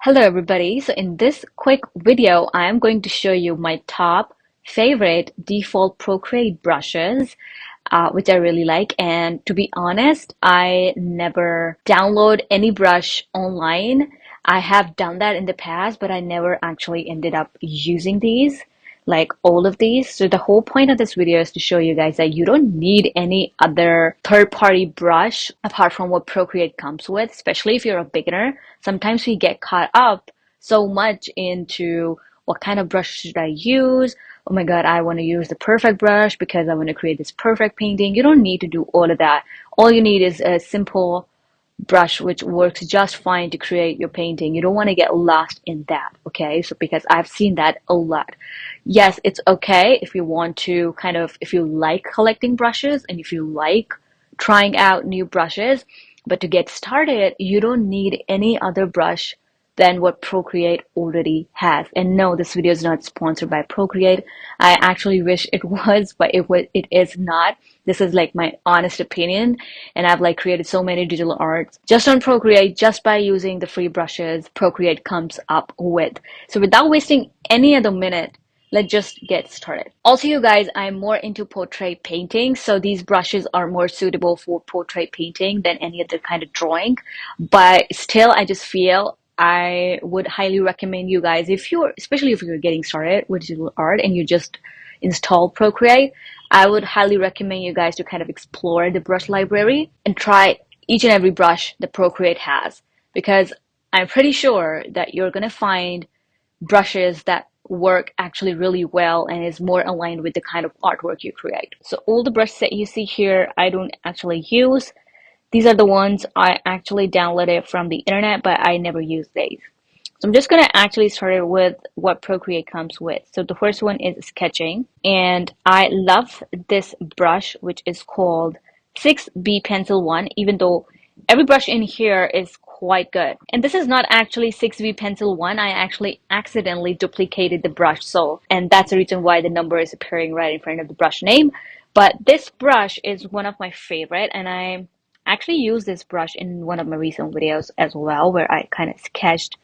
Hello everybody. So in this quick video, I am going to show you my top favorite default Procreate brushes, which I really like. And to be honest, I never download any brush online. I have done that in the past, but I never actually ended up using these, like all of these. So the whole point of this video is to show you guys that you don't need any other third-party brush apart from what Procreate comes with, especially if you're a beginner. Sometimes we get caught up so much into what kind of brush should I use? Oh my God, I want to use the perfect brush because I want to create this perfect painting. You don't need to do all of that. All you need is a simple brush which works just fine to create your painting. You don't want to get lost in that, okay? So because I've seen that a lot. Yes, it's okay if you want to if you like collecting brushes and if you like trying out new brushes, but to get started, you don't need any other brush than what Procreate already has. And no, this video is not sponsored by Procreate. I actually wish it was, but it is not. This is like my honest opinion, and I've like created so many digital arts just on Procreate, just by using the free brushes Procreate comes up with. So without wasting any other minute, let's just get started. Also, you guys, I'm more into portrait painting, so these brushes are more suitable for portrait painting than any other kind of drawing. But still, I just feel I would highly recommend you guys, especially if you're getting started with digital art and you just install Procreate, I would highly recommend you guys to kind of explore the brush library and try each and every brush that Procreate has, because I'm pretty sure that you're gonna find brushes that work actually really well and is more aligned with the kind of artwork you create. So all the brushes that you see here, I don't actually use. These are the ones I actually downloaded from the internet, but I never use these. So I'm just gonna actually start with what Procreate comes with. So the first one is sketching, and I love this brush, which is called 6B Pencil 1, even though every brush in here is quite good. And this is not actually 6B Pencil 1, I actually accidentally duplicated the brush, and that's the reason why the number is appearing right in front of the brush name. But this brush is one of my favorite, and I actually used this brush in one of my recent videos as well, where I kind of sketched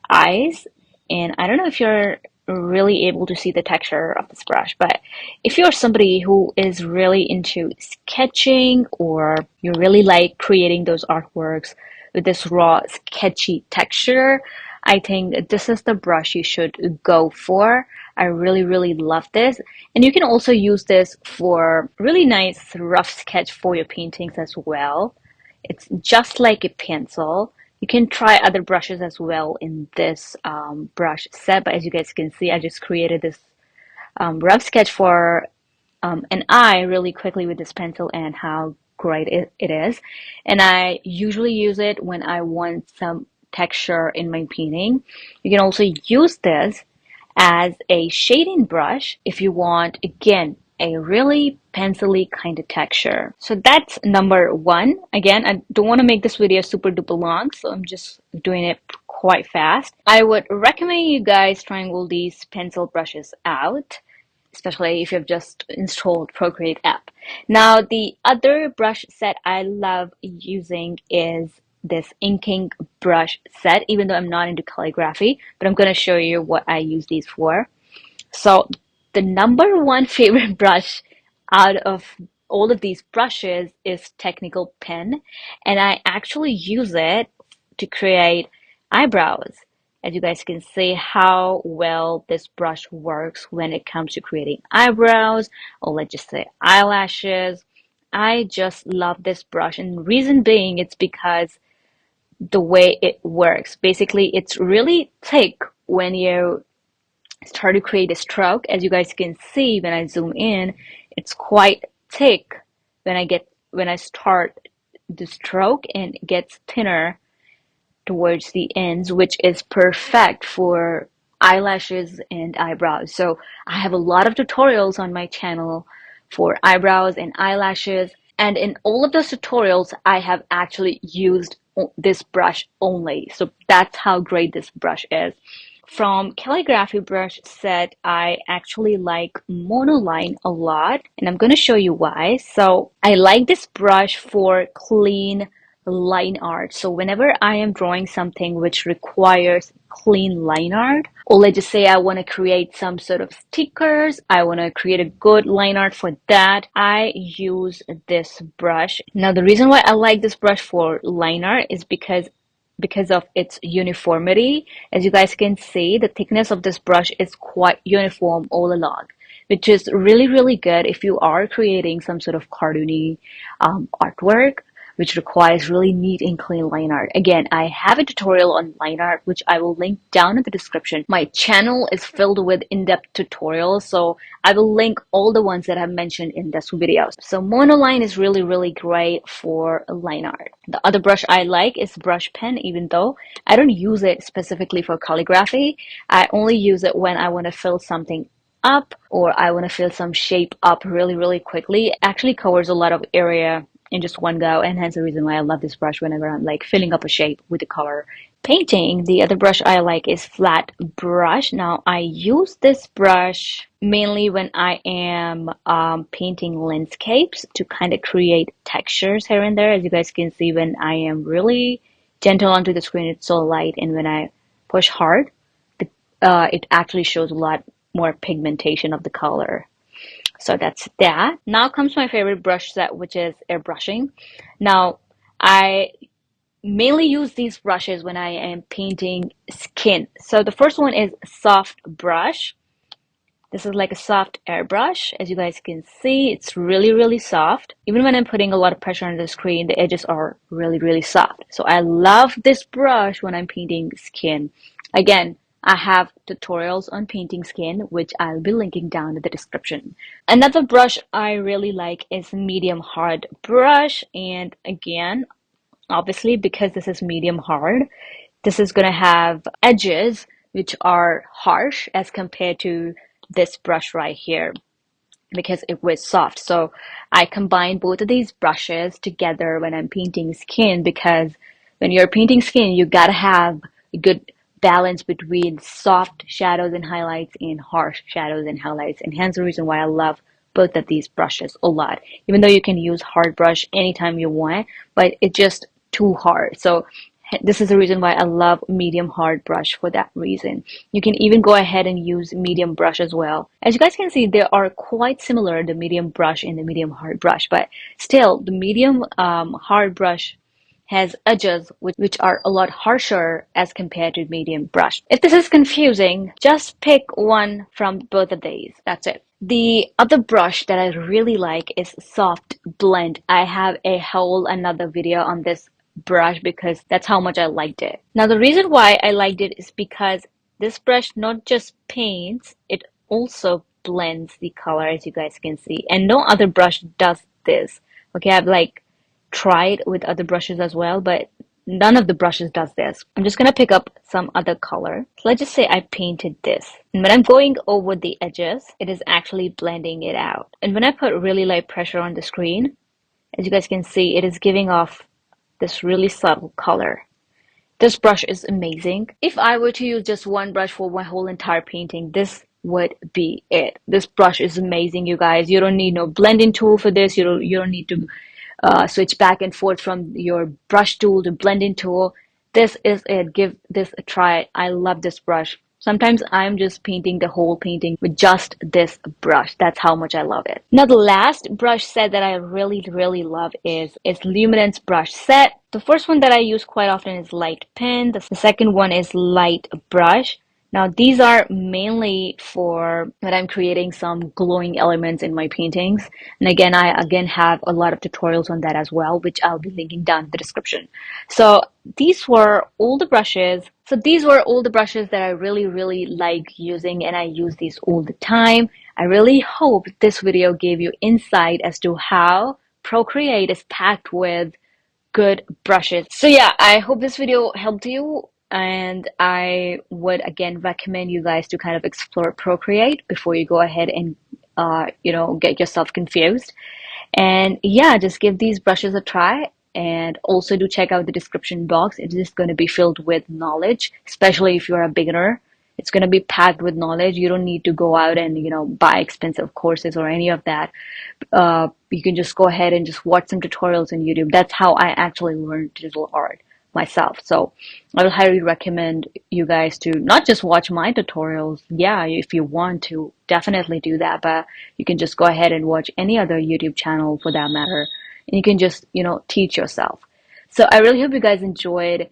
eyes. And I don't know if you're really able to see the texture of this brush, but if you're somebody who is really into sketching, or you really like creating those artworks with this raw sketchy texture, I think this is the brush you should go for. I really love this. And you can also use this for really nice rough sketch for your paintings as well. It's just like a pencil. You can try other brushes as well in this brush set, but as you guys can see, I just created this rough sketch for an eye really quickly with this pencil, and how great it is. And I usually use it when I want some texture in my painting. You can also use this as a shading brush if you want, again, a really pencil-y kind of texture. So that's number one. Again, I don't want to make this video super duper long, so I'm just doing it quite fast. I would recommend you guys trying all these pencil brushes out, especially if you've just installed Procreate app. Now, the other brush set I love using is this inking brush set, even though I'm not into calligraphy, but I'm going to show you what I use these for. So the number one favorite brush out of all of these brushes is Technical Pen, and I actually use it to create eyebrows. As you guys can see how well this brush works when it comes to creating eyebrows, or let's just say eyelashes. I just love this brush, and reason being, it's because the way it works. Basically, it's really thick when you start to create a stroke. As you guys can see when I zoom in, it's quite thick when I start the stroke, and it gets thinner towards the ends, which is perfect for eyelashes and eyebrows. So I have a lot of tutorials on my channel for eyebrows and eyelashes, and in all of those tutorials I have actually used this brush only. So that's how great this brush is. From calligraphy brush set, I actually like monoline a lot, and I'm going to show you why. So I like this brush for clean line art. So whenever I am drawing something which requires clean line art, or let's just say I want to create some sort of stickers, I want to create a good line art for that, I use this brush. Now, the reason why I like this brush for line art is because of its uniformity. As you guys can see, the thickness of this brush is quite uniform all along, which is really, really good if you are creating some sort of cartoony artwork, which requires really neat and clean line art. Again, I have a tutorial on line art, which I will link down in the description. My channel is filled with in-depth tutorials, so I will link all the ones that I've mentioned in this video. So monoline is really, really great for line art. The other brush I like is brush pen, even though I don't use it specifically for calligraphy. I only use it when I want to fill something up or I want to fill some shape up really, really quickly. It actually covers a lot of area in just one go, and hence the reason why I love this brush whenever I'm like filling up a shape with the color. Painting, the other brush I like is flat brush. Now I use this brush mainly when I am painting landscapes to kind of create textures here and there. As you guys can see, when I am really gentle onto the screen, it's so light, and when I push hard, it actually shows a lot more pigmentation of the color. So that's that. Now comes my favorite brush set, which is airbrushing. Now, I mainly use these brushes when I am painting skin. So the first one is soft brush. This is like a soft airbrush. As you guys can see, it's really, really soft. Even when I'm putting a lot of pressure on the screen, the edges are really, really soft. So I love this brush when I'm painting skin. Again, I have tutorials on painting skin, which I'll be linking down in the description. Another brush I really like is medium hard brush. And again, obviously, because this is medium hard, this is going to have edges which are harsh as compared to this brush right here because it was soft. So I combine both of these brushes together when I'm painting skin, because when you're painting skin, you gotta have a good balance between soft shadows and highlights and harsh shadows and highlights. And hence the reason why I love both of these brushes a lot. Even though you can use hard brush anytime you want, but it's just too hard. So this is the reason why I love medium hard brush for that reason. You can even go ahead and use medium brush as well. As you guys can see, they are quite similar, the medium brush and the medium hard brush, but still the medium hard brush has edges which are a lot harsher as compared to medium brush. If this is confusing, just pick one from both of these. That's it. The other brush that I really like is soft blend. I have a whole another video on this brush because that's how much I liked it. Now the reason why I liked it is because this brush not just paints, it also blends the color, as you guys can see, and no other brush does this. Okay, I've like tried with other brushes as well, but none of the brushes does this. I'm just gonna pick up some other color. So let's just say I painted this, and when I'm going over the edges, it is actually blending it out. And when I put really light pressure on the screen, as you guys can see, it is giving off this really subtle color. This brush is amazing. If I were to use just one brush for my whole entire painting, this would be it. This brush is amazing, you guys. You don't need no blending tool for this. You don't need to switch back and forth from your brush tool to blending tool. This is it. Give this a try. I love this brush. Sometimes I'm just painting the whole painting with just this brush. That's how much I love it. Now the last brush set that I really, really love is Luminance brush set. The first one that I use quite often is light pen. The second one is light brush. Now these are mainly for when I'm creating some glowing elements in my paintings. And again, I have a lot of tutorials on that as well, which I'll be linking down in the description. So these were all the brushes. So these were all the brushes that I really, really like using, and I use these all the time. I really hope this video gave you insight as to how Procreate is packed with good brushes. So yeah, I hope this video helped you, and I would again recommend you guys to kind of explore Procreate before you go ahead and get yourself confused. And yeah, just give these brushes a try, and also do check out the description box. It is going to be filled with knowledge, especially if you're a beginner It's going to be packed with knowledge. You don't need to go out and, buy expensive courses or any of that. You can just go ahead and just watch some tutorials on YouTube. That's how I actually learned digital art myself. So I will highly recommend you guys to not just watch my tutorials. Yeah, if you want to, definitely do that. But you can just go ahead and watch any other YouTube channel for that matter. And you can just, teach yourself. So I really hope you guys enjoyed.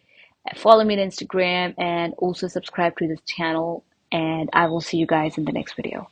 Follow me on Instagram and also subscribe to this channel. And I will see you guys in the next video.